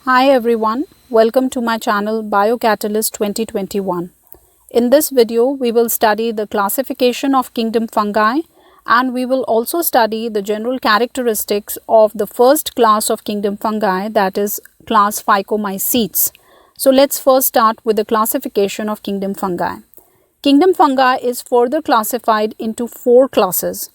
Hi everyone, welcome to my channel Biocatalyst 2021. In this video, we will study the classification of kingdom fungi and we will also study the general characteristics of the first class of kingdom fungi, that is class Phycomycetes. So let's first start with the classification of kingdom fungi. Kingdom fungi is further classified into 4 classes.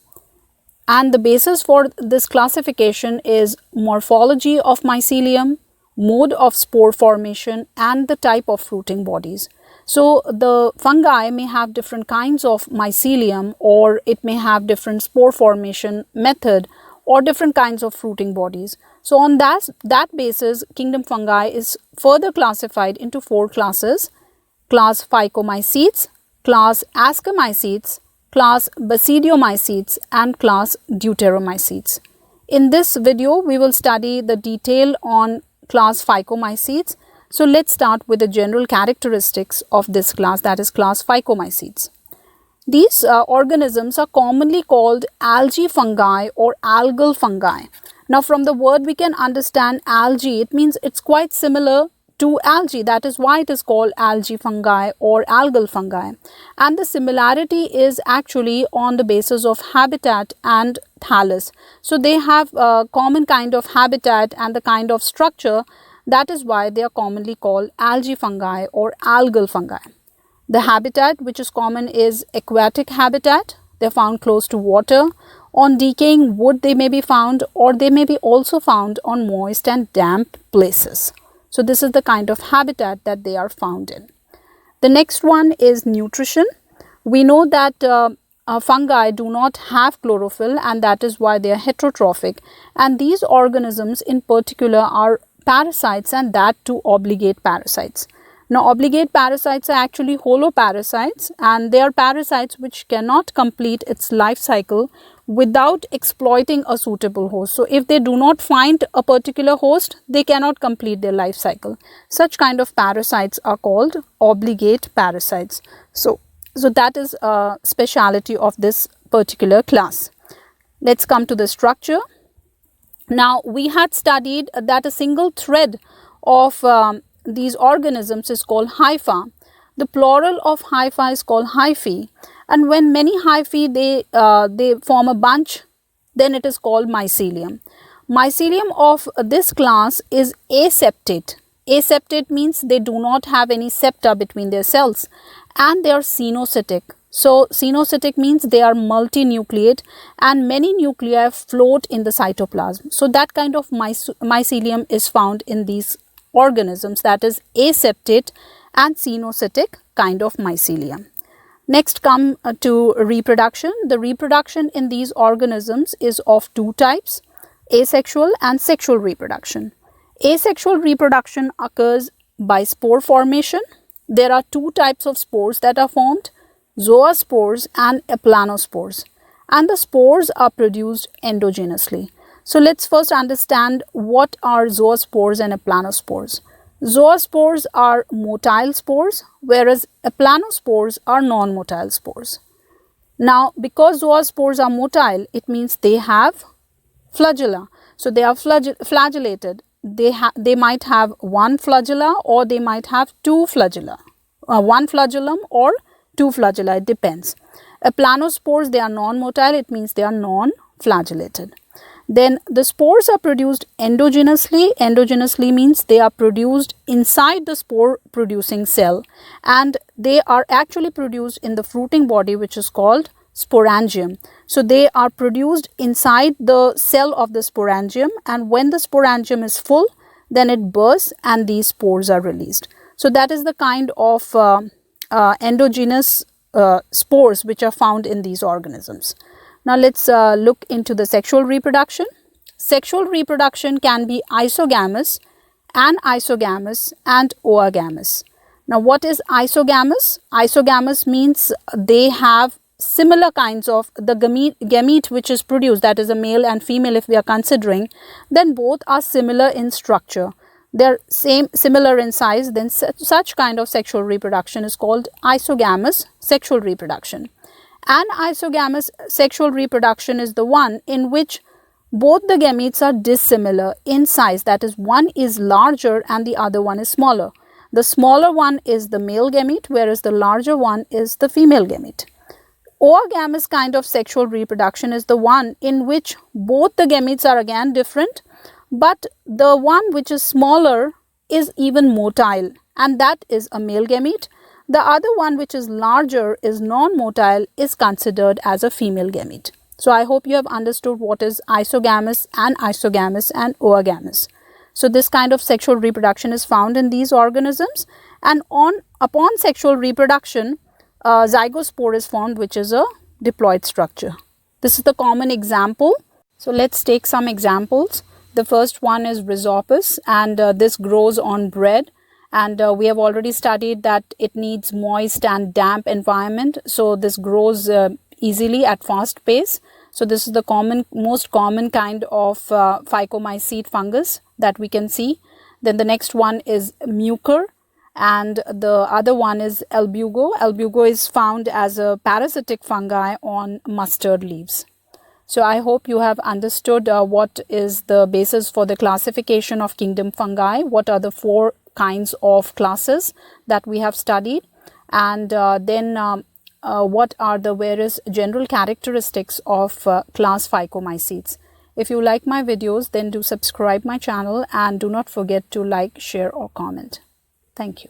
And the basis for this classification is morphology of mycelium, mode of spore formation and the type of fruiting bodies. So the fungi may have different kinds of mycelium, or it may have different spore formation method or different kinds of fruiting bodies. So on that basis, kingdom fungi is further classified into 4 classes: class Phycomycetes, class Ascomycetes, class Basidiomycetes and class Deuteromycetes. In this video, we will study the detail on class Phycomycetes. So let's start with the general characteristics of this class, that is class Phycomycetes. These organisms are commonly called algae fungi or algal fungi. Now from the word we can understand algae, it means it's quite similar to algae. That is why it is called algae fungi or algal fungi. And the similarity is actually on the basis of habitat and thallus. So they have a common kind of habitat and the kind of structure. That is why they are commonly called algae fungi or algal fungi. The habitat which is common is aquatic habitat. They are found close to water. On decaying wood they may be found, or they may be also found on moist and damp places. So this is the kind of habitat that they are found in. The next one is nutrition. We know that fungi do not have chlorophyll, and that is why they are heterotrophic. And these organisms in particular are parasites, and that too obligate parasites. Now obligate parasites are actually holoparasites, and they are parasites which cannot complete its life cycle without exploiting a suitable host. So if they do not find a particular host, they cannot complete their life cycle. Such kind of parasites are called obligate parasites. So that is a speciality of this particular class. Let's come to the structure. Now we had studied that a single thread of these organisms is called hypha. The plural of hypha is called hyphae, and when many hyphae they form a bunch, then it is called mycelium. Mycelium of this class is aseptate. Aseptate means they do not have any septa between their cells, and they are cenocytic. So cenocytic means they are multinucleate and many nuclei float in the cytoplasm. So that kind of mycelium is found in these organisms, that is aseptate and cenocytic kind of mycelium. Next come to reproduction. The reproduction in these organisms is of 2 types: asexual and sexual reproduction. Asexual reproduction occurs by spore formation. There are 2 types of spores that are formed: zoospores and aplanospores, and the spores are produced endogenously. So let's first understand what are zoospores and aplanospores. Zoospores are motile spores, whereas aplanospores are non-motile spores. Now because zoospores are motile, it means they have flagella. So they are flagellated. They might have 1 flagella, or they might have 2 flagella. 1 flagellum or 2 flagella, it depends. Aplanospores, they are non-motile, it means they are non-flagellated. Then the spores are produced endogenously. Endogenously means they are produced inside the spore producing cell, and they are actually produced in the fruiting body which is called sporangium. So they are produced inside the cell of the sporangium, and when the sporangium is full, then it bursts and these spores are released. So that is the kind of endogenous spores which are found in these organisms. Now let's look into the sexual reproduction. Sexual reproduction can be isogamous, anisogamous and oogamous. Now what is isogamous? Isogamous means they have similar kinds of the gamete which is produced, that is a male and female if we are considering, then both are similar in structure. They are similar in size, then such kind of sexual reproduction is called isogamous sexual reproduction. Anisogamous sexual reproduction is the one in which both the gametes are dissimilar in size. That is, one is larger and the other one is smaller. The smaller one is the male gamete, whereas the larger one is the female gamete. Oogamous kind of sexual reproduction is the one in which both the gametes are again different, but the one which is smaller is even motile, and that is a male gamete. The other one, which is larger, is non-motile, is considered as a female gamete. So I hope you have understood what is isogamous and oogamous. So this kind of sexual reproduction is found in these organisms, and upon sexual reproduction, zygospore is formed, which is a diploid structure. This is the common example. So let's take some examples. The first one is Rhizopus, and this grows on bread, and we have already studied that it needs moist and damp environment, so this grows easily at fast pace. So this is the most common kind of phycomycete fungus that we can see. Then the next one is Mucor, and the other one is Albugo. Albugo is found as a parasitic fungi on mustard leaves. So I hope you have understood what is the basis for the classification of kingdom fungi, what are the 4 kinds of classes that we have studied, and then what are the various general characteristics of class Phycomycetes. If you like my videos, then do subscribe my channel and do not forget to like, share or comment. Thank you.